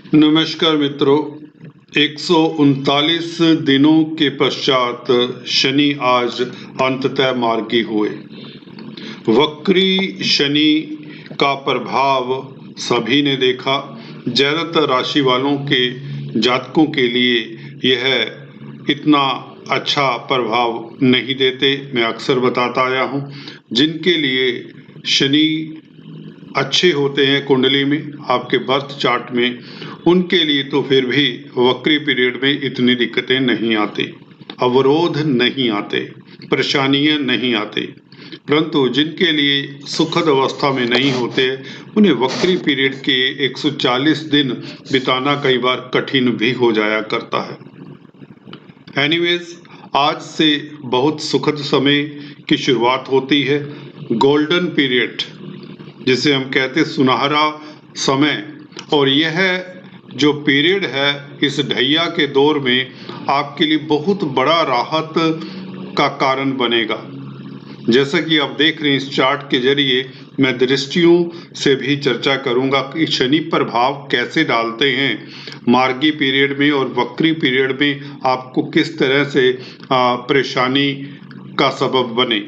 नमस्कार मित्रों, 139 दिनों के पश्चात शनि आज अंततः मार्गी हुए। वक्री शनि का प्रभाव सभी ने देखा। ज्यादातर राशि वालों के जातकों के लिए यह इतना अच्छा प्रभाव नहीं देते। मैं अक्सर बताता आया हूँ, जिनके लिए शनि अच्छे होते हैं कुंडली में, आपके बर्थ चार्ट में, उनके लिए तो फिर भी वक्री पीरियड में इतनी दिक्कतें नहीं आती, अवरोध नहीं आते, परेशानियां नहीं आती। परंतु जिनके लिए सुखद अवस्था में नहीं होते, उन्हें वक्री पीरियड के 140 दिन बिताना कई बार कठिन भी हो जाया करता है। एनीवेज, आज से बहुत सुखद समय की शुरुआत होती है। गोल्डन पीरियड जिसे हम कहते सुनहरा समय, और यह जो पीरियड है इस ढैया के दौर में आपके लिए बहुत बड़ा राहत का कारण बनेगा। जैसा कि आप देख रहे हैं, इस चार्ट के जरिए मैं दृष्टियों से भी चर्चा करूंगा कि शनि प्रभाव कैसे डालते हैं मार्गी पीरियड में और वक्री पीरियड में, आपको किस तरह से परेशानी का सबब बने।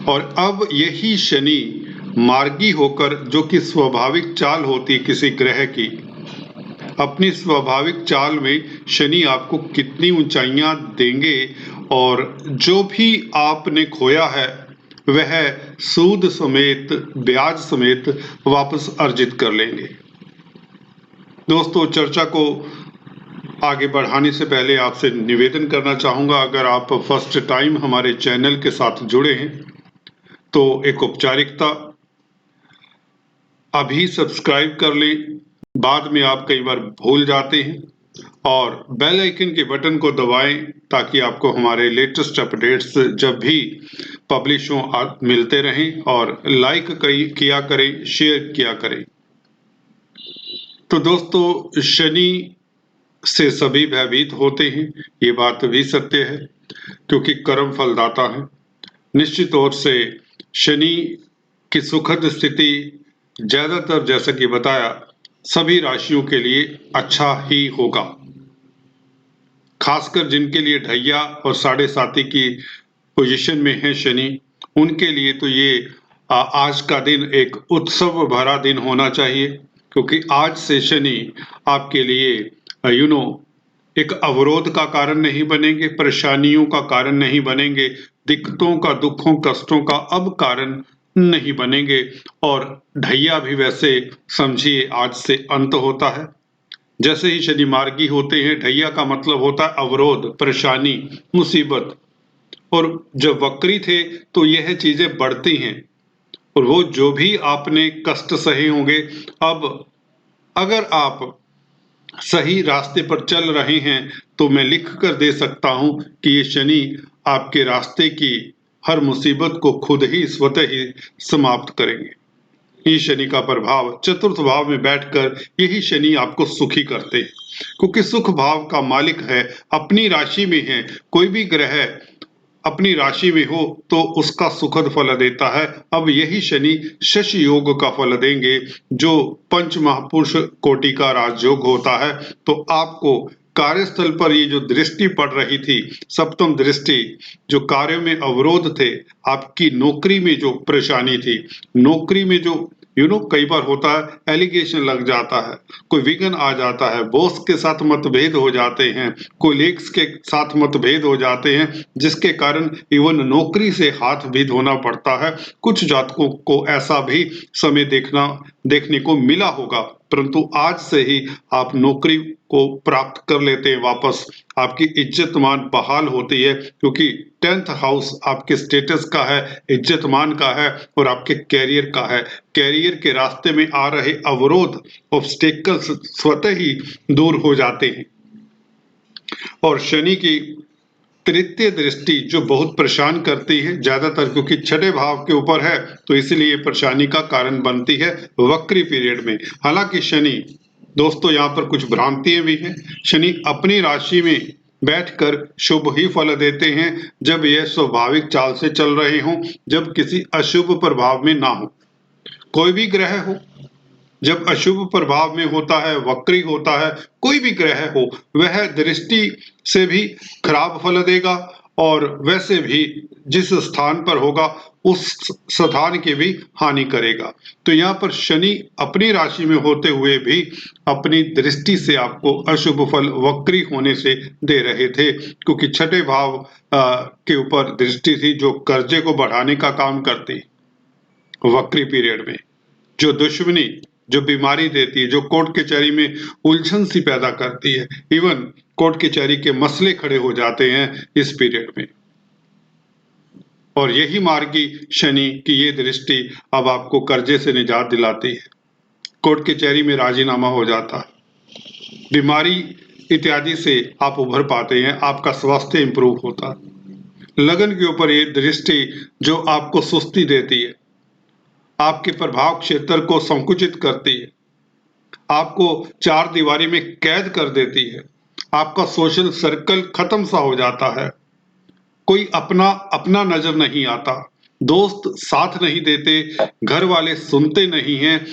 और अब यही शनि मार्गी होकर, जो कि स्वाभाविक चाल होती है किसी ग्रह की, अपनी स्वाभाविक चाल में शनि आपको कितनी ऊंचाइयां देंगे और जो भी आपने खोया है वह सूद समेत, ब्याज समेत वापस अर्जित कर लेंगे। दोस्तों, चर्चा को आगे बढ़ाने से पहले आपसे निवेदन करना चाहूंगा, अगर आप फर्स्ट टाइम हमारे चैनल के साथ जुड़े हैं तो एक औपचारिकता, अभी सब्सक्राइब कर लें। बाद में आप कई बार भूल जाते हैं, और बेल आइकन के बटन को दबाएं ताकि आपको हमारे लेटेस्ट अपडेट्स जब भी पब्लिश हो मिलते रहें। और लाइक किया करें, शेयर किया करें। तो दोस्तों, शनि से सभी भयभीत होते हैं, ये बात भी सत्य है, क्योंकि कर्म फलदाता है। निश्चित तौर से शनि की सुखद स्थिति ज्यादातर, जैसा कि बताया, सभी राशियों के लिए अच्छा ही होगा। खासकर जिनके लिए ढैया और साढ़े साती की पोजीशन में है शनि, उनके लिए तो ये आज का दिन एक उत्सव भरा दिन होना चाहिए, क्योंकि आज से शनि आपके लिए एक अवरोध का कारण नहीं बनेंगे, परेशानियों का कारण नहीं बनेंगे, दिक्कतों का, दुखों, कष्टों का अब कारण नहीं बनेंगे। और ढैया भी वैसे समझिए आज से अंत होता है। जैसे ही शनि मार्गी होते हैं, ढैया का मतलब होता है अवरोध, परेशानी, मुसीबत। और जब वक्री थे तो यह चीजें बढ़ती हैं, और वो जो भी आपने कष्ट सहे होंगे, अब अगर आप सही रास्ते पर चल रहे हैं तो मैं लिख कर दे सकता हूं कि ये शनि आपके रास्ते की हर मुसीबत को खुद ही स्वतः ही समाप्त करेंगे। ये शनि का प्रभाव चतुर्थ भाव में बैठकर यही शनि आपको सुखी करते हैं, क्योंकि सुख भाव का मालिक है, अपनी राशि में है। कोई भी ग्रह अपनी राशि में हो तो उसका सुखद फल देता है। अब यही शनि शशि योग का फल देंगे, जो पंच महापुरुष कोटि का राजयोग होता है। तो आपको कार्यस्थल पर ये जो दृष्टि पड़ रही थी, सप्तम दृष्टि, जो कार्य में अवरोध थे, आपकी नौकरी में जो परेशानी थी, नौकरी में जो कई बार होता है एलिगेशन लग जाता है, कोई विघ्न आ जाता है, बॉस के साथ मतभेद हो जाते हैं, कोलीग्स के साथ मतभेद हो जाते हैं, जिसके कारण इवन नौकरी से हाथ भी धोना पड़ता है। कुछ जातकों को ऐसा भी समय देखने को मिला होगा, परंतु आज से ही आप नौकरी को प्राप्त कर लेते हैं वापस। आपकी इज्जत मान बहाल होती है, क्योंकि 10th हाउस आपके स्टेटस का है, इज्जत मान का है, और आपके कैरियर का है। कैरियर के रास्ते में आ रहे अवरोध, ऑब्स्टेकल्स स्वतः ही दूर हो जाते हैं। और शनि की तृतीय दृष्टि जो बहुत परेशान करती है, ज्यादातर क्योंकि छठे भाव के ऊपर है, तो इसलिए परेशानी का कारण बनती है वक्री पीरियड में। हालांकि शनि, दोस्तों, यहाँ पर कुछ भ्रांतियां भी हैं। शनि अपनी राशि में बैठकर शुभ ही फल देते हैं जब यह स्वाभाविक चाल से चल रहे हों, जब किसी अशुभ प्रभाव में ना हो। कोई भी ग्रह हो, जब अशुभ प्रभाव में होता है, वक्री होता है, कोई भी ग्रह हो, वह दृष्टि से भी खराब फल देगा और वैसे भी जिस स्थान पर होगा उस स्थान की भी हानि करेगा। तो यहाँ पर शनि अपनी राशि में होते हुए भी अपनी दृष्टि से आपको अशुभ फल वक्री होने से दे रहे थे, क्योंकि छठे भाव के ऊपर दृष्टि थी जो कर्जे को बढ़ाने का काम करती वक्री पीरियड में, जो दुश्मनी, जो बीमारी देती है, जो कोर्ट कचहरी में उलझन सी पैदा करती है। इवन कोर्ट कचहरी के मसले खड़े हो जाते हैं इस पीरियड में। और यही मार्गी शनि की ये दृष्टि अब आपको कर्जे से निजात दिलाती है, कोर्ट कचहरी में राजीनामा हो जाता है, बीमारी इत्यादि से आप उभर पाते हैं, आपका स्वास्थ्य इंप्रूव होता है। लगन के ऊपर ये दृष्टि जो आपको सुस्ती देती है, आपके प्रभाव क्षेत्र को संकुचित करती है, आपको चार दीवारी में कैद कर देती है, आपका सोशल सर्कल खत्म सा हो जाता है, कोई अपना अपना नजर नहीं आता, दोस्त साथ नहीं देते, घर वाले सुनते नहीं हैं,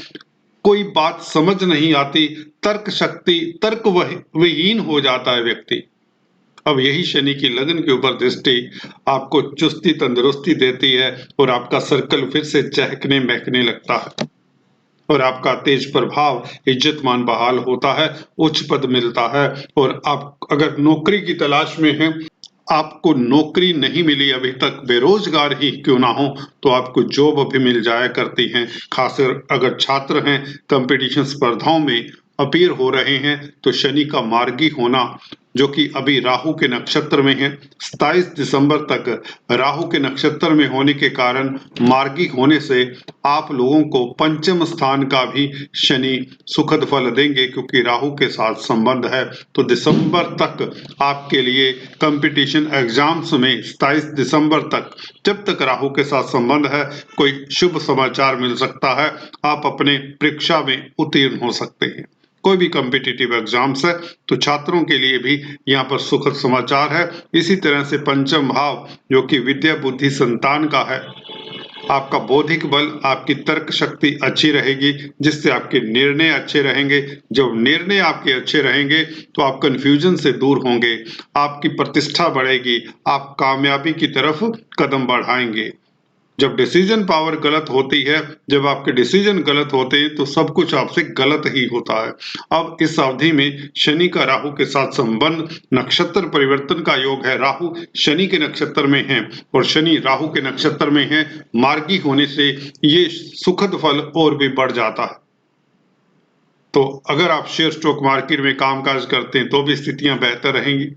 कोई बात समझ नहीं आती, तर्क शक्ति तर्क विहीन हो जाता है व्यक्ति। अब यही शनि की लगन के ऊपर दृष्टि आपको चुस्ती तंदुरुस्ती देती है और आपका सर्कल फिर से चहकने महकने लगता है और आपका तेज प्रभाव इज्जतमान बहाल होता है, उच्च पद मिलता है। और आप अगर नौकरी की तलाश में हैं, आपको नौकरी नहीं मिली अभी तक, बेरोजगार ही क्यों ना हो, तो आपको जॉब भी मिल जाया करती हैं। खासकर अगर छात्र हैं, कंपटीशन स्पर्धाओं में अपीयर हो रहे हैं, तो शनि का मार्गी होना, जो कि अभी राहु के नक्षत्र में है, 27 दिसंबर तक राहु के नक्षत्र में होने के कारण मार्गी होने से आप लोगों को पंचम स्थान का भी शनि सुखद फल देंगे, क्योंकि राहु के साथ संबंध है। तो दिसंबर तक आपके लिए कंपटीशन एग्जाम्स में 27 दिसंबर तक, जब तक राहु के साथ संबंध है, कोई शुभ समाचार मिल सकता है, आप अपने परीक्षा में उत्तीर्ण हो सकते हैं। कोई भी कॉम्पिटिटिव एग्जाम्स है तो छात्रों के लिए भी यहाँ पर सुखद समाचार है। इसी तरह से पंचम भाव जो कि विद्या बुद्धि संतान का है, आपका बौद्धिक बल, आपकी तर्क शक्ति अच्छी रहेगी, जिससे आपके निर्णय अच्छे रहेंगे। जब निर्णय आपके अच्छे रहेंगे तो आप कंफ्यूजन से दूर होंगे, आपकी प्रतिष्ठा बढ़ेगी, आप कामयाबी की तरफ कदम बढ़ाएंगे। जब डिसीजन पावर गलत होती है, जब आपके डिसीजन गलत होते हैं, तो सब कुछ आपसे गलत ही होता है। अब इस अवधि में शनि का राहु के साथ संबंध, नक्षत्र परिवर्तन का योग है, राहु शनि के नक्षत्र में है और शनि राहु के नक्षत्र में है, मार्गी होने से ये सुखद फल और भी बढ़ जाता है। तो अगर आप शेयर स्टॉक मार्केट में कामकाज करते हैं तो भी स्थितियां बेहतर रहेंगी,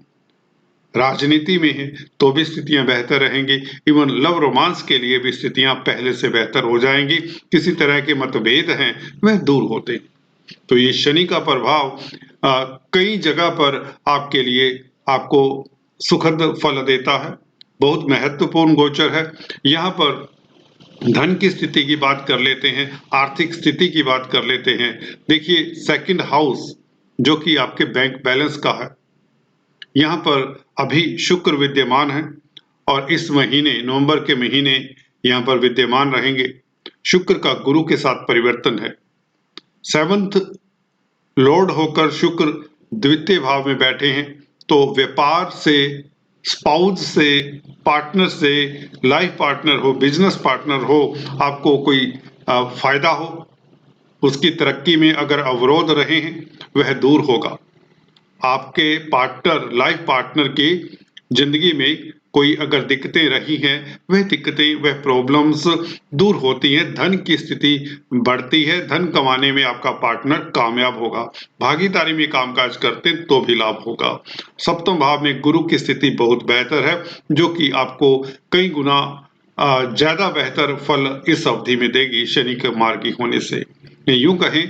राजनीति में है तो भी स्थितियां बेहतर रहेंगी, इवन लव रोमांस के लिए भी स्थितियां पहले से बेहतर हो जाएंगी। किसी तरह के मतभेद हैं वह दूर होते हैं। तो ये शनि का प्रभाव कई जगह पर आपके लिए आपको सुखद फल देता है, बहुत महत्वपूर्ण गोचर है। यहाँ पर धन की स्थिति की बात कर लेते हैं, आर्थिक स्थिति की बात कर लेते हैं। देखिए, सेकंड हाउस जो कि आपके बैंक बैलेंस का है, यहाँ पर अभी शुक्र विद्यमान है और इस महीने, नवंबर के महीने यहाँ पर विद्यमान रहेंगे। शुक्र का गुरु के साथ परिवर्तन है, 7th लॉर्ड होकर शुक्र द्वितीय भाव में बैठे हैं। तो व्यापार से, स्पाउस से, पार्टनर से, लाइफ पार्टनर हो, बिजनेस पार्टनर हो, आपको कोई फायदा हो, उसकी तरक्की में अगर अवरोध रहे हैं वह दूर होगा। आपके पार्टनर, लाइफ पार्टनर की जिंदगी में कोई अगर दिक्कतें रही हैं, वह दिक्कतें, वह प्रॉब्लम्स दूर होती हैं, धन की स्थिति बढ़ती है, धन कमाने में आपका पार्टनर कामयाब होगा। भागीदारी में कामकाज करते हैं तो भी लाभ होगा। सप्तम भाव में गुरु की स्थिति बहुत बेहतर है, जो कि आपको कई गुना ज्यादा बेहतर फल इस अवधि में देगी शनि के मार्गी होने से। यूं कहें,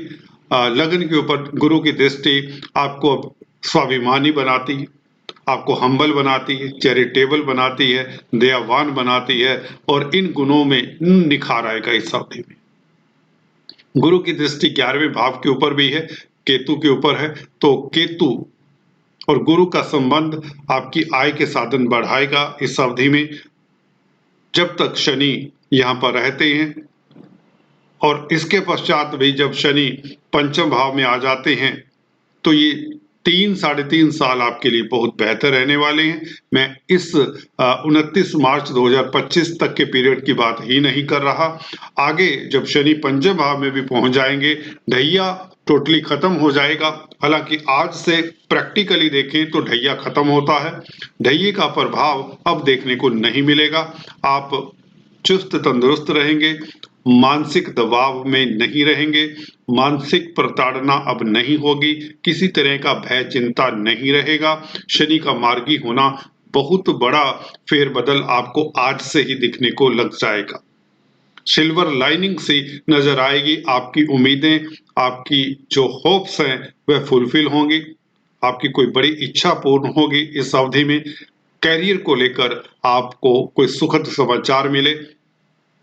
लगन के ऊपर गुरु की दृष्टि आपको स्वाभिमानी बनाती है, आपको हम्बल बनाती है, चैरिटेबल बनाती है, दयावान बनाती है और इन गुणों में निखार आएगा इस अवधि में। गुरु की दृष्टि 11वें भाव के ऊपर भी है, केतु के ऊपर है, तो केतु और गुरु का संबंध आपकी आय के साधन बढ़ाएगा इस अवधि में, जब तक शनि यहाँ पर रहते हैं। और इसके पश्चात भी जब शनि पंचम भाव में आ जाते हैं तो ये 3-3.5 साल आपके लिए बहुत बेहतर रहने वाले हैं। मैं इस 29 मार्च 2025 तक के पीरियड की बात ही नहीं कर रहा। आगे जब शनि पंचम भाव में भी पहुंच जाएंगे, ढैया टोटली खत्म हो जाएगा। हालांकि आज से प्रैक्टिकली देखें तो ढैया खत्म होता है। ढैये का प्रभाव अब देखने को नहीं मिलेगा। आप चुस्त तंदुरुस्त रहेंगे, मानसिक दबाव में नहीं रहेंगे, मानसिक प्रताड़ना अब नहीं होगी, किसी तरह का भय चिंता नहीं रहेगा। शनि का मार्गी होना बहुत बड़ा फेरबदल आपको आज से ही दिखने को लग जाएगा। सिल्वर लाइनिंग सी नजर आएगी। आपकी उम्मीदें, आपकी जो होप्स हैं वह फुलफिल होंगी। आपकी कोई बड़ी इच्छा पूर्ण होगी इस अवधि में। कैरियर को लेकर आपको कोई सुखद समाचार मिले,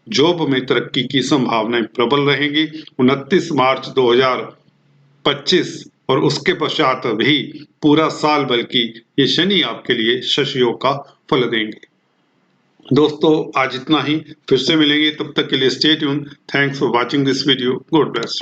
जॉब में तरक्की की संभावनाएं प्रबल रहेंगी। 29 मार्च 2025 और उसके पश्चात भी पूरा साल बल्कि ये शनि आपके लिए शश योग का फल देंगे। दोस्तों आज इतना ही, फिर से मिलेंगे, तब तक के लिए stay tune. Thanks for watching this video. God bless.